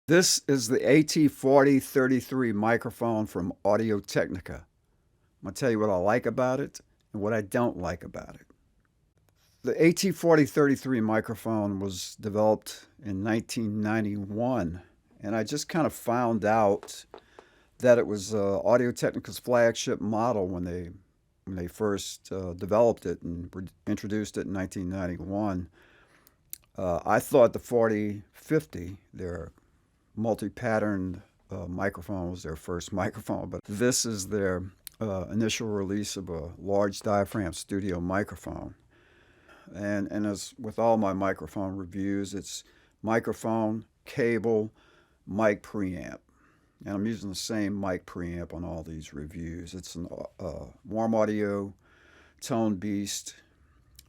This is the AT-4033 microphone from Audio-Technica. I'm going to tell you what I like about it and what I don't like about it. The AT-4033 microphone was developed in 1991, and I just kind of found out that it was Audio-Technica's flagship model when they first developed it and introduced it in 1991. I thought the 4050, their multi-patterned microphone, was their first microphone, but this is their initial release of a large diaphragm studio microphone. And as with all my microphone reviews, it's microphone, cable, mic preamp. And I'm using the same mic preamp on all these reviews. It's a Warm Audio Tone Beast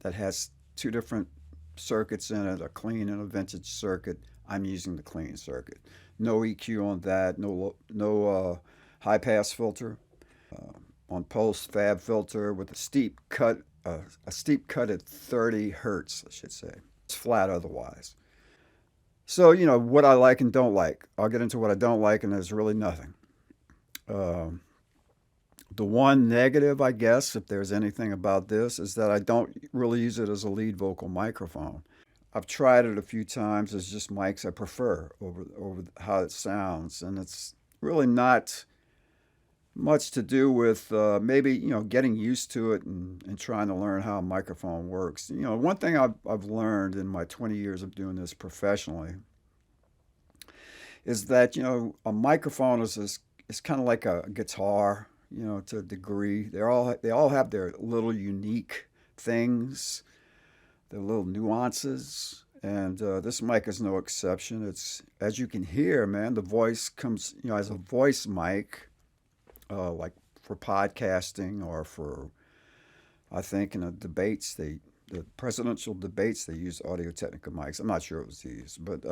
that has two different circuits in it, a clean and a vintage circuit. I'm using the clean circuit. No EQ on that, no high pass filter. On post fab filter with a steep cut at 30 hertz, I should say. It's flat otherwise. So, what I like and don't like. I'll get into what I don't like, and there's really nothing. The one negative, I guess, if there's anything about this, is that I don't really use it as a lead vocal microphone. I've tried it a few times as just mics I prefer over how it sounds, and it's really not much to do with maybe getting used to it and trying to learn how a microphone works. One thing I've learned in my 20 years of doing this professionally is that a microphone is kind of like a guitar, to a degree. They all have their little unique things, their little nuances. And this mic is no exception. It's, as you can hear, man, the voice comes, as a voice mic, like for podcasting or for, I think in the debates, the presidential debates, they use Audio-Technica mics. I'm not sure it was these, but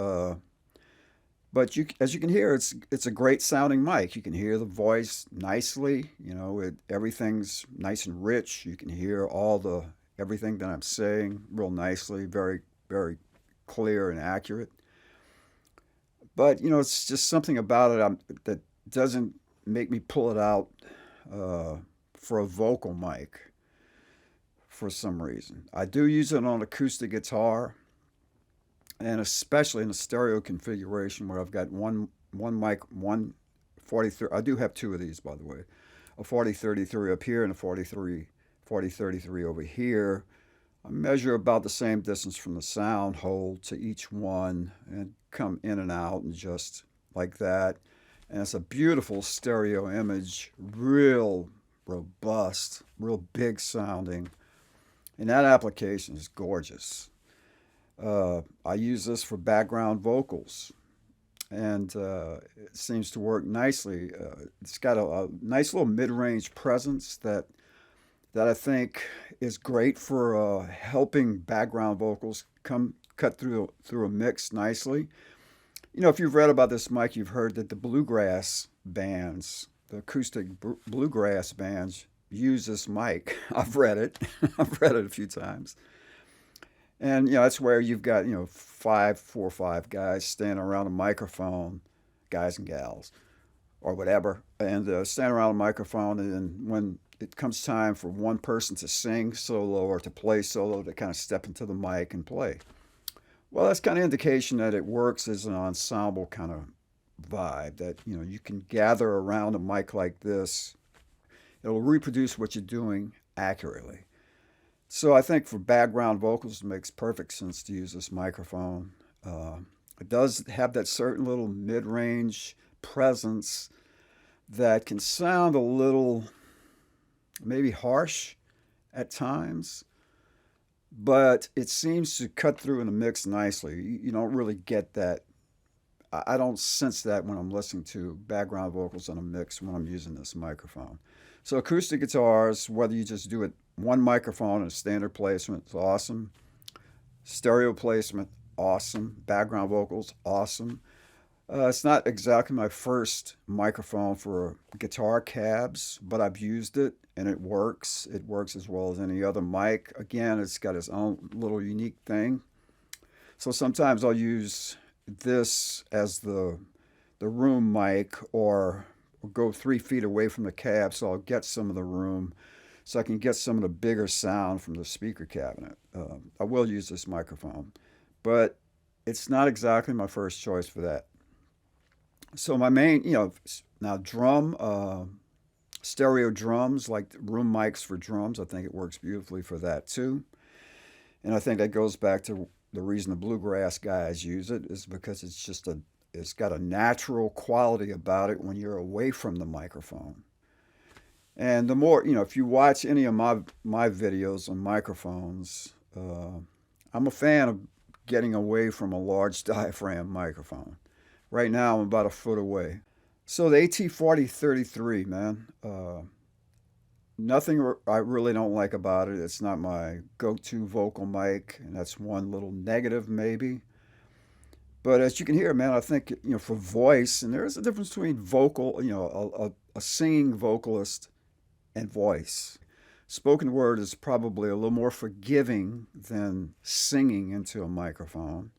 as you can hear, it's a great sounding mic. You can hear the voice nicely. Everything's nice and rich. You can hear everything that I'm saying real nicely, very, very clear and accurate. But it's just something about it that doesn't make me pull it out for a vocal mic for some reason. I do use it on acoustic guitar, and especially in a stereo configuration where I've got one mic, one 43. I do have two of these, by the way, a 4033 up here and a 4033 over here. I measure about the same distance from the sound hole to each one and come in and out and just like that. And it's a beautiful stereo image, real robust, real big sounding. And that application is gorgeous. I use this for background vocals, and it seems to work nicely. It's got a nice little mid-range presence that I think is great for helping background vocals cut through a mix nicely. If you've read about this mic, you've heard that the bluegrass bands, the acoustic bluegrass bands, use this mic. I've read it. I've read it a few times. And, that's where you've got, 4 or 5 guys standing around a microphone, guys and gals, or whatever, and standing around a microphone. And then when it comes time for one person to sing solo or to play solo, to kind of step into the mic and play. Well, that's kind of indication that it works as an ensemble kind of vibe, that, you can gather around a mic like this. It'll reproduce what you're doing accurately. So I think for background vocals, it makes perfect sense to use this microphone. It does have that certain little mid-range presence that can sound a little maybe harsh at times, but it seems to cut through in the mix nicely. You don't really get that. I don't sense that when I'm listening to background vocals on a mix when I'm using this microphone. So acoustic guitars, whether you just do it one microphone and a standard placement, it's awesome. Stereo placement, awesome. Background vocals, awesome. It's not exactly my first microphone for guitar cabs, but I've used it and it works. It works as well as any other mic. Again, it's got its own little unique thing. So sometimes I'll use this as the the room mic, or go 3 feet away from the cab so I'll get some of the room, so I can get some of the bigger sound from the speaker cabinet. I will use this microphone, but it's not exactly my first choice for that. So my main, now stereo drums, like room mics for drums, I think it works beautifully for that too. And I think that goes back to the reason the bluegrass guys use it is because it's got a natural quality about it when you're away from the microphone. And the more, if you watch any of my videos on microphones, I'm a fan of getting away from a large diaphragm microphone. Right now, I'm about a foot away. So the AT-4033, man, nothing I really don't like about it. It's not my go-to vocal mic, and that's one little negative maybe. But as you can hear, man, I think, for voice, and there is a difference between vocal, a singing vocalist and voice. Spoken word is probably a little more forgiving than singing into a microphone.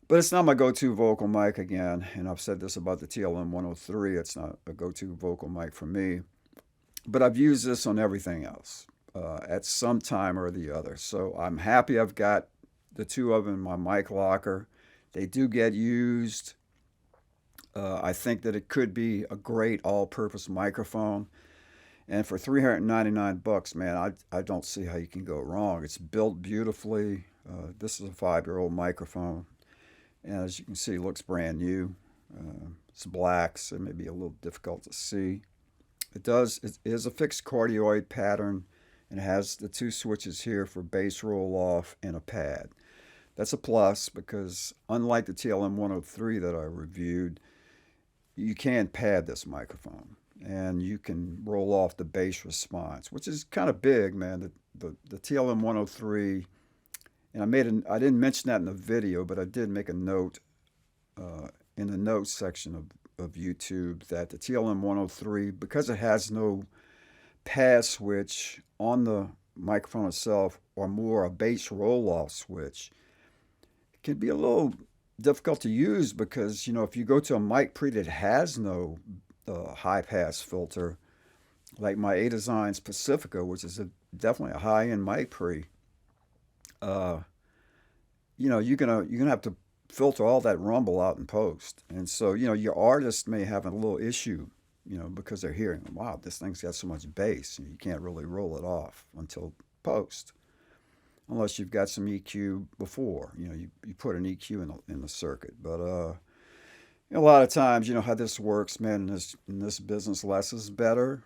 But it's not my go-to vocal mic again, and I've said this about the TLM 103. It's not a go-to vocal mic for me. But I've used this on everything else at some time or the other. So I'm happy I've got the two of them in my mic locker. They do get used. I think that it could be a great all-purpose microphone. And for $399, man, I don't see how you can go wrong. It's built beautifully. This is a 5-year-old microphone. And as you can see, it looks brand new. It's black, so it may be a little difficult to see. It is a fixed cardioid pattern, and it has the 2 switches here for bass roll-off and a pad. That's a plus because unlike the TLM 103 that I reviewed, you can pad this microphone. And you can roll off the bass response, which is kind of big, man. The TLM 103, and I didn't mention that in the video, but I did make a note in the notes section of YouTube that the TLM 103, because it has no pad switch on the microphone itself, or more a bass roll-off switch, it can be a little difficult to use because, if you go to a mic pre that has no high-pass filter, like my A-Designs Pacifica, which is definitely a high-end mic pre, you're gonna have to filter all that rumble out in post, and so your artist may have a little issue, because they're hearing, wow, this thing's got so much bass, and you can't really roll it off until post, unless you've got some EQ before, you put an EQ in the circuit, but a lot of times, how this works, man, in this business, less is better,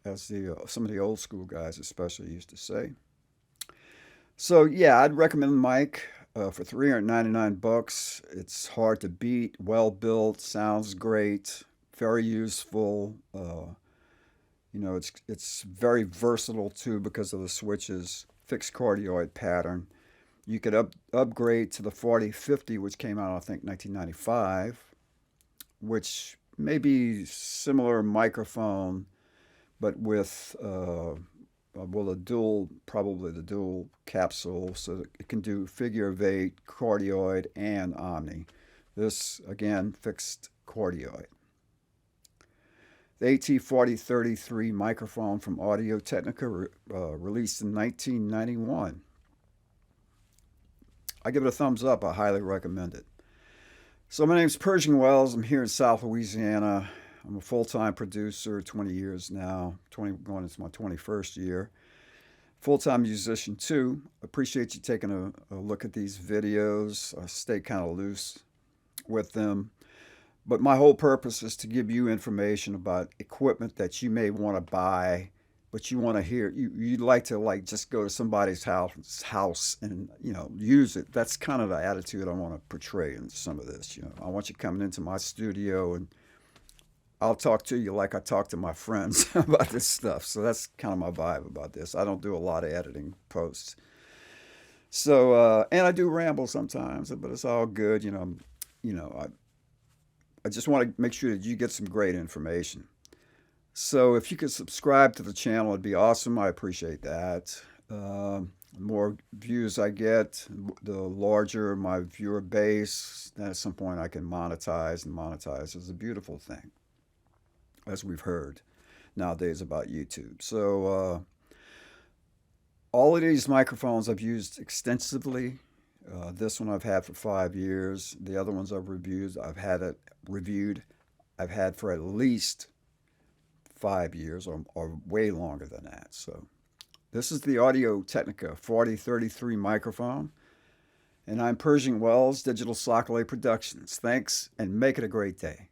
as some of the old school guys especially used to say. So yeah, I'd recommend the mic for $399. It's hard to beat, well built, sounds great, very useful. It's very versatile too because of the switches, fixed cardioid pattern. You could upgrade to the 4050, which came out I think 1995, which may be similar microphone, but with probably the dual capsule, so that it can do figure of 8, cardioid, and omni. This, again, fixed cardioid. The AT-4033 microphone from Audio-Technica, released in 1991. I give it a thumbs up. I highly recommend it. So my name's Pershing Wells. I'm here in South Louisiana. I'm a full-time producer, 20 years now, going into my 21st year. Full-time musician too. Appreciate you taking a look at these videos. I stay kind of loose with them. But my whole purpose is to give you information about equipment that you may want to buy, but you want to hear. You'd like to just go to somebody's house and use it. That's kind of the attitude I want to portray in some of this. I want you coming into my studio, and I'll talk to you like I talk to my friends about this stuff. So that's kind of my vibe about this. I don't do a lot of editing posts. So and I do ramble sometimes, but it's all good. I just want to make sure that you get some great information. So if you could subscribe to the channel, it'd be awesome. I appreciate that. The more views I get, the larger my viewer base. Then at some point I can monetize, and monetize is a beautiful thing, as we've heard nowadays about YouTube. So all of these microphones I've used extensively. This one I've had for 5 years. The other ones I've reviewed. I've had for at least 5 years, or way longer than that. So this is the Audio-Technica 4033 microphone, and I'm Pershing Wells, Digital Sacalait Productions. Thanks, and make it a great day.